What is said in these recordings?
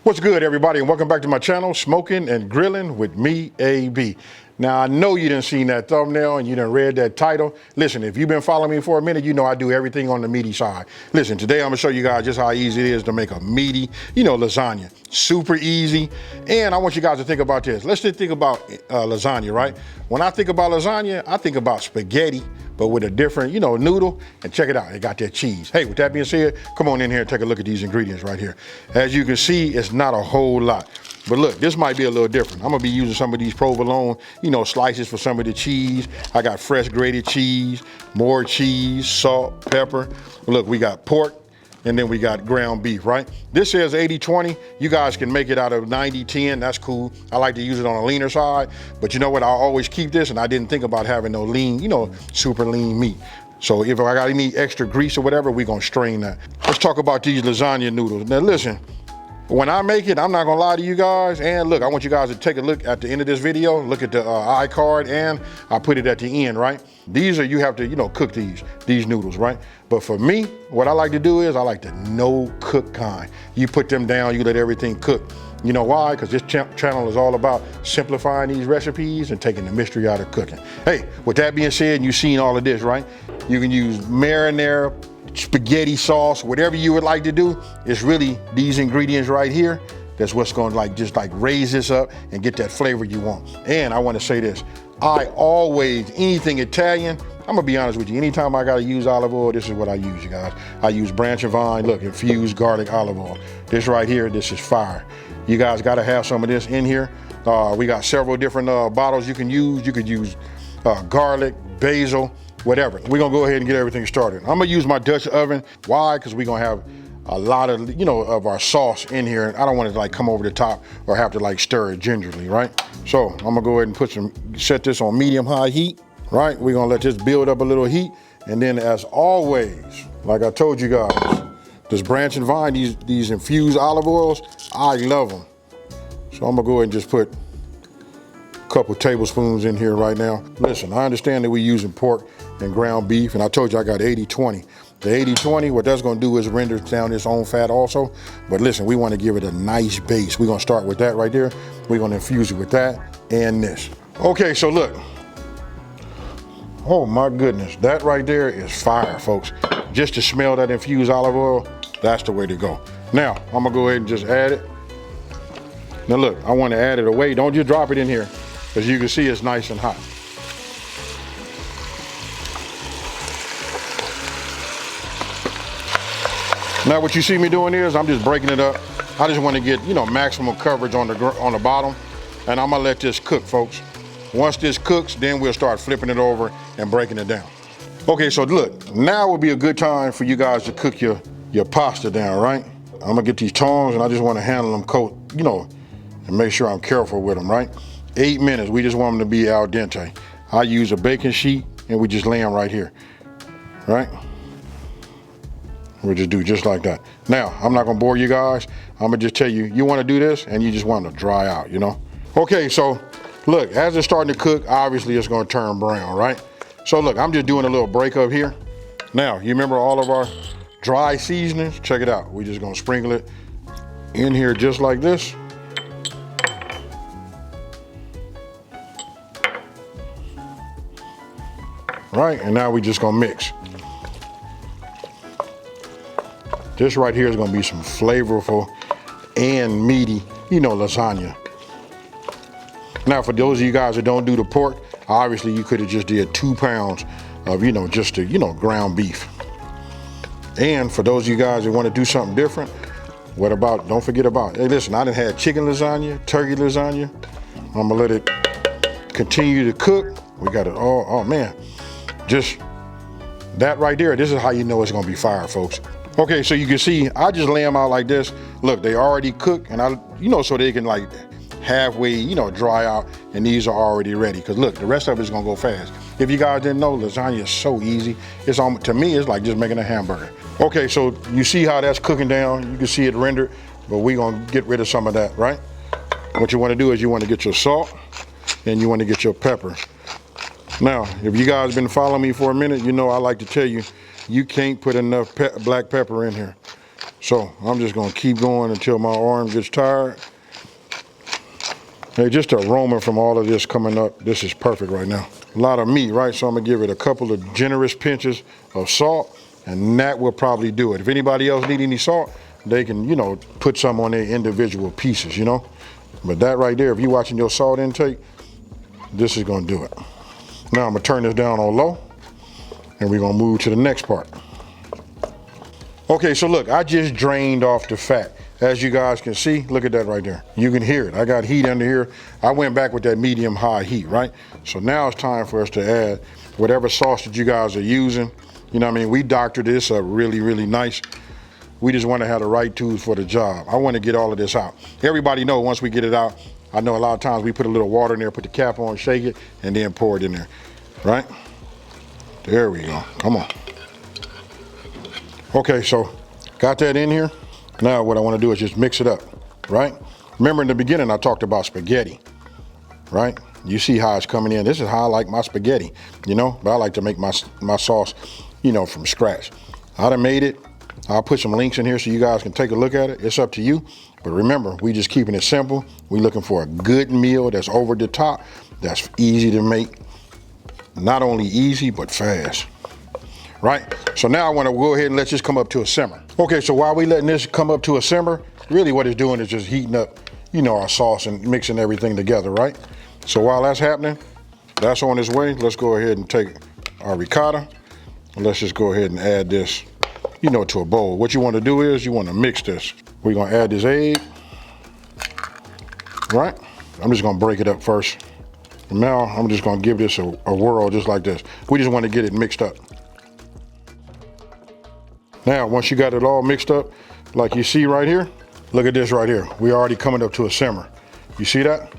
What's good, everybody, and welcome back to my channel, Smoking and Grilling with me, AB. Now, I know you done seen that thumbnail and you done read that title. Listen, if you've been following me for a minute, you know I do everything on the meaty side. Listen, today I'm gonna show you guys just how easy it is to make a meaty, lasagna. Super easy. And I want you guys to think about this. Let's just think about lasagna, right? When I think about lasagna, I think about spaghetti, but with a different, noodle. And check it out, it got that cheese. Hey, with that being said, come on in here and take a look at these ingredients right here. As you can see, it's not a whole lot. But look, this might be a little different. I'm gonna be using some of these provolone, slices for some of the cheese. I got fresh grated cheese, more cheese, salt, pepper. Look, we got pork, and then we got ground beef, right? This says 80-20. You guys can make it out of 90-10, that's cool. I like to use it on a leaner side, but you know what? I'll always keep this, and I didn't think about having no lean, super lean meat. So if I got any extra grease or whatever, we're gonna strain that. Let's talk about these lasagna noodles. Now listen, when I make it, I'm not gonna lie to you guys, and look, I want you guys to take a look at the end of this video, look at the iCard, and I put it at the end, right? These are, you have to, cook these noodles, right? But for me, what I like to do is I like the no cook kind. You put them down, you let everything cook. You know why? Because this channel is all about simplifying these recipes and taking the mystery out of cooking. Hey, with that being said, you've seen all of this, right? You can use marinara, spaghetti sauce, whatever you would like to do. It's really these ingredients right here. That's what's going to just raise this up and get that flavor you want. And I want to say this, I always, anything Italian, I'm gonna be honest with you, anytime I gotta use olive oil, this is what I use, you guys. I use Branch and Vine, look, infused garlic olive oil. This right here, this is fire. You guys gotta have some of this in here. We got several different bottles you can use. You could use garlic, basil, whatever. We're gonna go ahead and get everything started. I'm gonna use my Dutch oven. Why? Because we're gonna have a lot of, of our sauce in here. I don't want it to come over the top or have to stir it gingerly, right? So I'm gonna go ahead and set this on medium-high heat, right? We're gonna let this build up a little heat. And then as always, like I told you guys, this Branch and Vine, these infused olive oils, I love them. So I'm gonna go ahead and just put a couple tablespoons in here right now. Listen, I understand that we're using pork and ground beef, and I told you I got 80-20. The 80-20, what that's gonna do is render down its own fat also. But listen, we wanna give it a nice base. We're gonna start with that right there. We're gonna infuse it with that and this. Okay, so look. Oh my goodness, that right there is fire, folks. Just to smell that infused olive oil, that's the way to go. Now, I'm gonna go ahead and just add it. Now look, I wanna add it away. Don't just drop it in here, because you can see it's nice and hot. Now what you see me doing is I'm just breaking it up. I just want to get, maximum coverage on the bottom, and I'm gonna let this cook, folks. Once this cooks, then we'll start flipping it over and breaking it down. Okay, so look, now would be a good time for you guys to cook your pasta down, right? I'm gonna get these tongs and I just want to handle them and make sure I'm careful with them, right? 8 minutes, we just want them to be al dente. I use a baking sheet and we just lay them right here, right? We'll just do just like that. Now, I'm not gonna bore you guys. I'm gonna just tell you, you wanna do this and you just want it to dry out, Okay, so look, as it's starting to cook, obviously it's gonna turn brown, right? So look, I'm just doing a little break up here. Now, you remember all of our dry seasonings? Check it out. We're just gonna sprinkle it in here just like this. Right, and now we just gonna mix. This right here is gonna be some flavorful and meaty, lasagna. Now, for those of you guys that don't do the pork, obviously you could have just did 2 pounds of, just the, ground beef. And for those of you guys that want to do something different, don't forget about, hey listen, I done had chicken lasagna, turkey lasagna. I'm gonna let it continue to cook. We got it, oh man. Just that right there, this is how you know it's gonna be fire, folks. Okay, so you can see, I just lay them out like this. Look, they already cooked, and so they can halfway, dry out, and these are already ready. Because look, the rest of it's gonna go fast. If you guys didn't know, lasagna is so easy. To me, it's like just making a hamburger. Okay, so you see how that's cooking down. You can see it rendered, but we're gonna get rid of some of that, right? What you wanna do is you wanna get your salt, and you wanna get your pepper. Now, if you guys been following me for a minute, I like to tell you, you can't put enough black pepper in here. So I'm just gonna keep going until my arm gets tired. Hey, just the aroma from all of this coming up, this is perfect right now. A lot of meat, right? So I'm gonna give it a couple of generous pinches of salt, and that will probably do it. If anybody else need any salt, they can, put some on their individual pieces, But that right there, if you're watching your salt intake, this is gonna do it. Now I'm gonna turn this down on low, and we're gonna move to the next part. Okay, so look, I just drained off the fat. As you guys can see, look at that right there. You can hear it. I got heat under here. I went back with that medium-high heat, right? So now it's time for us to add whatever sauce that you guys are using. You know what I mean? We doctored this up really, really nice. We just want to have the right tools for the job. I want to get all of this out. Everybody know once we get it out, I know a lot of times we put a little water in there, put the cap on, shake it, and then pour it in there, right? There we go. Come on. Okay, so got that in here. Now what I want to do is just mix it up, right? Remember in the beginning I talked about spaghetti, right? You see how it's coming in. This is how I like my spaghetti, but I like to make my sauce, from scratch. I done made it. I'll put some links in here so you guys can take a look at it. It's up to you. But remember, we just keeping it simple. We looking for a good meal that's over the top, that's easy to make. Not only easy, but fast. Right? So now I want to go ahead and let this come up to a simmer. Okay, so while we letting this come up to a simmer, really what it's doing is just heating up, our sauce and mixing everything together, right? So while that's happening, that's on its way. Let's go ahead and take our ricotta. And let's just go ahead and add this, to a bowl. What you want to do is you want to mix this. We're going to add this egg, right? I'm just going to break it up first. And now I'm just going to give this a whirl just like this. We just want to get it mixed up. Now, once you got it all mixed up, like you see right here, look at this right here. We're already coming up to a simmer. You see that?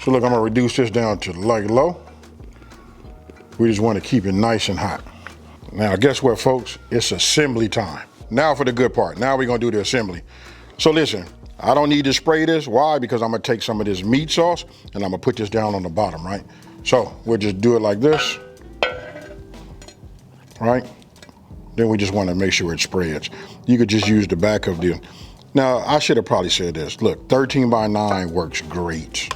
So look, I'm gonna reduce this down to like low. We just wanna keep it nice and hot. Now, guess what, folks? It's assembly time. Now for the good part. Now we're gonna do the assembly. So listen, I don't need to spray this. Why? Because I'm gonna take some of this meat sauce and I'm gonna put this down on the bottom, right? So we'll just do it like this, right? Then we just want to make sure it spreads. You could just use the back of the, now I should have probably said this. Look, 13 by 9 works great.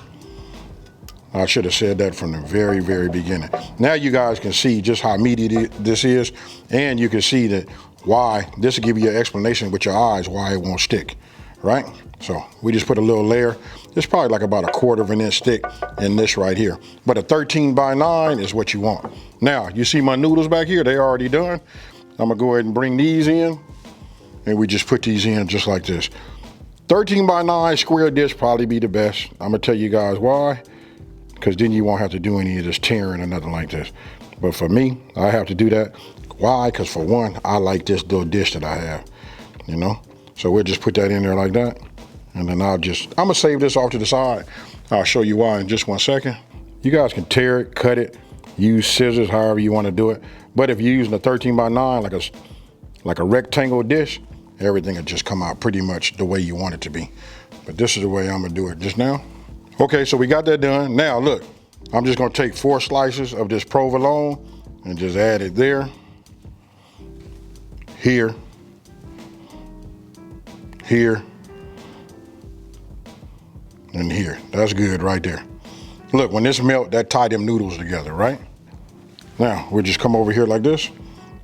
I should have said that from the very, very beginning. Now you guys can see just how meaty this is, and you can see that why, this will give you an explanation with your eyes why it won't stick, right? So we just put a little layer. It's probably like about 1/4 of an inch thick in this right here. But a 13 by 9 is what you want. Now, you see my noodles back here, they're already done. I'm gonna go ahead and bring these in, and we just put these in just like this. 13 by 9 square dish probably be the best. I'm gonna tell you guys why, because then you won't have to do any of this tearing or nothing like this. But for me, I have to do that. Why? Because for one, I like this little dish that I have, So we'll just put that in there like that. And then I'm gonna save this off to the side. I'll show you why in just 1 second. You guys can tear it, cut it, use scissors, however you wanna do it. But if you're using a 13 by 9, like a rectangle dish, everything will just come out pretty much the way you want it to be. But this is the way I'm gonna do it just now. Okay, so we got that done. Now look, I'm just gonna take 4 slices of this provolone and just add it there, here, here, and here. That's good right there. Look, when this melt, that tie them noodles together, right? Now, we'll just come over here like this,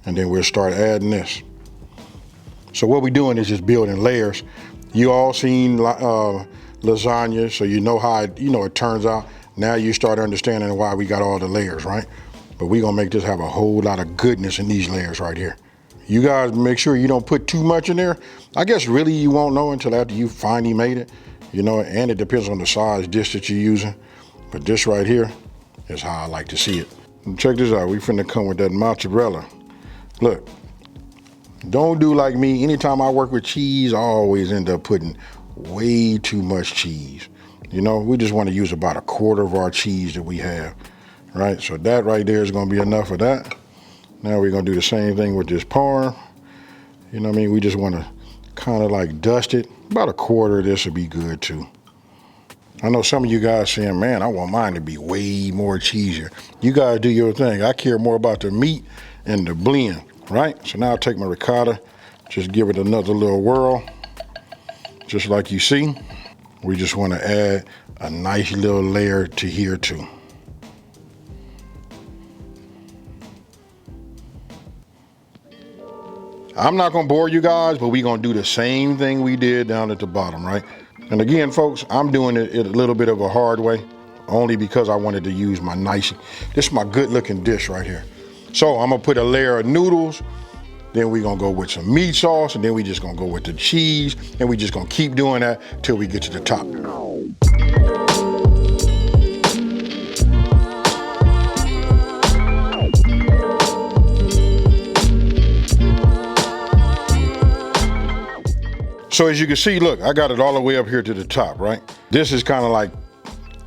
and then we'll start adding this. So what we're doing is just building layers. You all seen lasagna, so you know how it turns out. Now you start understanding why we got all the layers, right? But we're gonna make this have a whole lot of goodness in these layers right here. You guys make sure you don't put too much in there. I guess really you won't know until after you finally made it, and it depends on the size dish that you're using. But this right here is how I like to see it. And check this out, we finna come with that mozzarella. Look, don't do like me. Anytime I work with cheese, I always end up putting way too much cheese. We just wanna use about 1/4 of our cheese that we have, right? So that right there is gonna be enough of that. Now we're gonna do the same thing with this parm. We just wanna kind of like dust it. About 1/4 of this would be good too. I know some of you guys saying, man, I want mine to be way more cheesier. You guys do your thing. I care more about the meat and the blend, right? So now I'll take my ricotta, Just give it another little whirl, just like you see. We just want to add a nice little layer to here too. I'm not gonna bore you guys, but we're gonna do the same thing we did down at the bottom, right? And again, folks, I'm doing it a little bit of a hard way, only because I wanted to use my nice, this is my good looking dish right here. So I'm gonna put a layer of noodles, then we're gonna go with some meat sauce, and then we just gonna go with the cheese, and we just gonna keep doing that till we get to the top. So as you can see, look, I got it all the way up here to the top, right? This is kind of like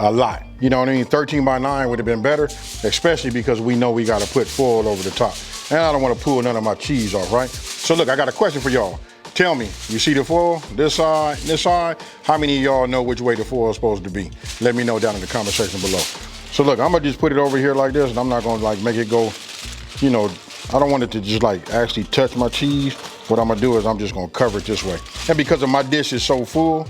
a lot. You know what I mean? 13 by 9 would have been better, especially because we know we got to put foil over the top. And I don't want to pull none of my cheese off, right? So look, I got a question for y'all. Tell me, you see the foil, this side, this side? How many of y'all know which way the foil is supposed to be? Let me know down in the comment section below. So look, I'm gonna just put it over here like this, and I'm not gonna like make it go, you know, I don't want it to just like actually touch my cheese. What I'm gonna do is I'm just gonna cover it this way. And because of my dish is so full,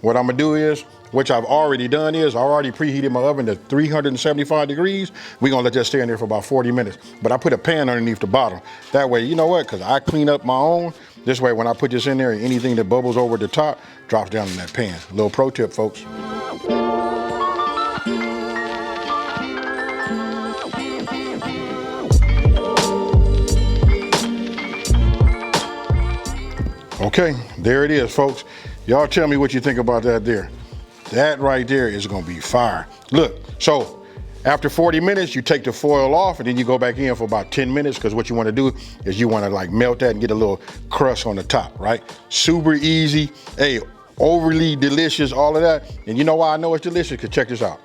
what I'm gonna do is, which I've already done is, I already preheated my oven to 375 degrees. We're gonna let that stay in there for about 40 minutes. But I put a pan underneath the bottom. That way, you know what, cause I clean up my own. This way, when I put this in there, anything that bubbles over the top drops down in that pan. A little pro tip, folks. Okay, there it is, folks. Y'all tell me what you think about that there. That right there is gonna be fire. Look, so after 40 minutes, you take the foil off and then you go back in for about 10 minutes because what you wanna do is you wanna like melt that and get a little crust on the top, right? Super easy, hey, overly delicious, all of that. And you know why I know it's delicious? Because check this out.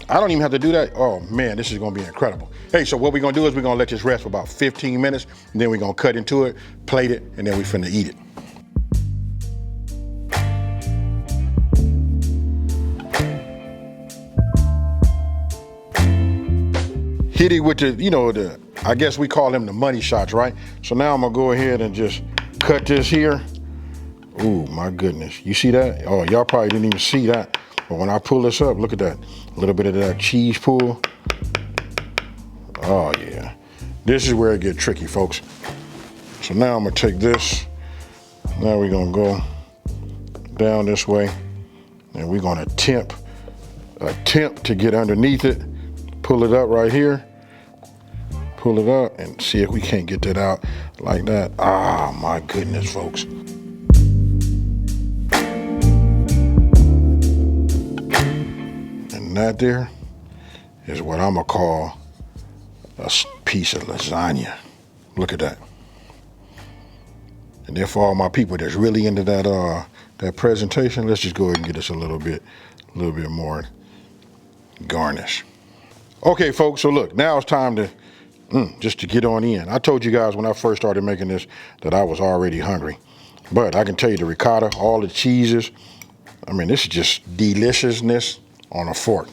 I don't even have to do that. Oh man, this is gonna be incredible. Hey, so what we're gonna do is we're gonna let this rest for about 15 minutes and then we're gonna cut into it, plate it, and then we finna eat it. Hit it with the, you know, I guess we call them the money shots, right? So now I'm gonna go ahead and just cut this here. Ooh, my goodness. You see that? Oh, y'all probably didn't even see that. But when I pull this up, look at that. A little bit of that cheese pull. Oh yeah. This is where it gets tricky, folks. So now I'm gonna take this. Now we're gonna go down this way. And we're gonna attempt to get underneath it. Pull it up right here. Pull it up and see if we can't get that out like that. Ah, my goodness, folks. And that there is what I'm gonna call a piece of lasagna. Look at that. And then for all my people that's really into that presentation, let's just go ahead and get us a little bit more garnish. Okay, folks, so look, now it's time to just to get on in. I told you guys when I first started making this that I was already hungry. But I can tell you the ricotta, all the cheeses, I mean, this is just deliciousness on a fork.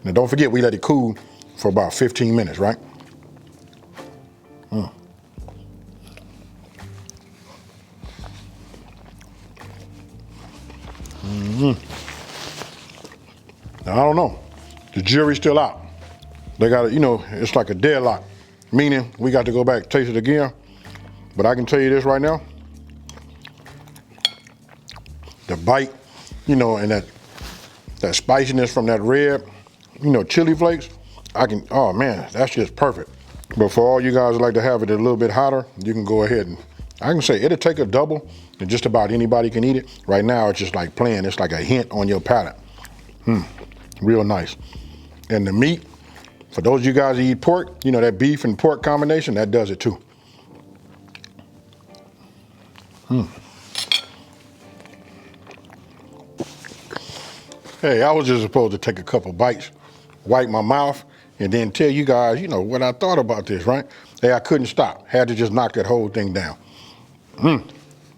Now don't forget, we let it cool for about 15 minutes, right? Now, I don't know. The jury's still out. They got to, you know, it's like a deadlock, meaning we got to go back, taste it again. But I can tell you this right now, the bite, you know, and that spiciness from that red, you know, chili flakes, oh man, that's just perfect. But for all you guys who like to have it a little bit hotter, you can go ahead and, I can say it'll take a double and just about anybody can eat it. Right now, it's just like plain, it's like a hint on your palate. Real nice. And the meat, for those of you guys who eat pork, you know, that beef and pork combination, that does it too. Hey, I was just supposed to take a couple bites, wipe my mouth, and then tell you guys, you know, what I thought about this, right? Hey, I couldn't stop. Had to just knock that whole thing down.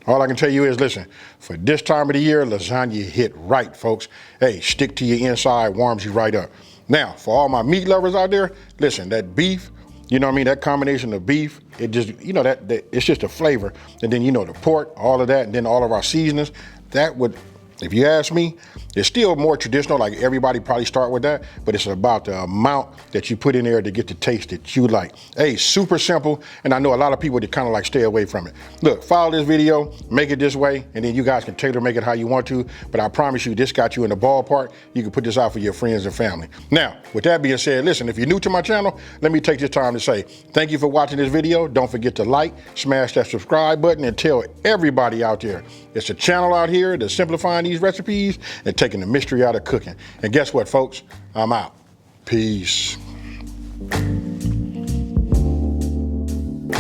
All I can tell you is, listen, for this time of the year, lasagna hit right, folks. Hey, stick to your inside, warms you right up. Now, for all my meat lovers out there, listen, that beef You know what I mean? That combination of beef, it just, you know, that it's just a flavor. And then, you know, the pork, all of that, and then all of our seasonings, that would, if you ask me, it's still more traditional, like everybody probably start with that, but it's about the amount that you put in there to get the taste that you like. Hey, super simple, and I know a lot of people that kind of like stay away from it. Look, follow this video, make it this way, and then you guys can tailor make it how you want to, but I promise you, this got you in the ballpark. You can put this out for your friends and family. Now, with that being said, listen, if you're new to my channel, let me take this time to say, thank you for watching this video. Don't forget to like, smash that subscribe button, and tell everybody out there, it's a channel out here that's simplifying these recipes and taking the mystery out of cooking. And guess what, folks? I'm out. Peace.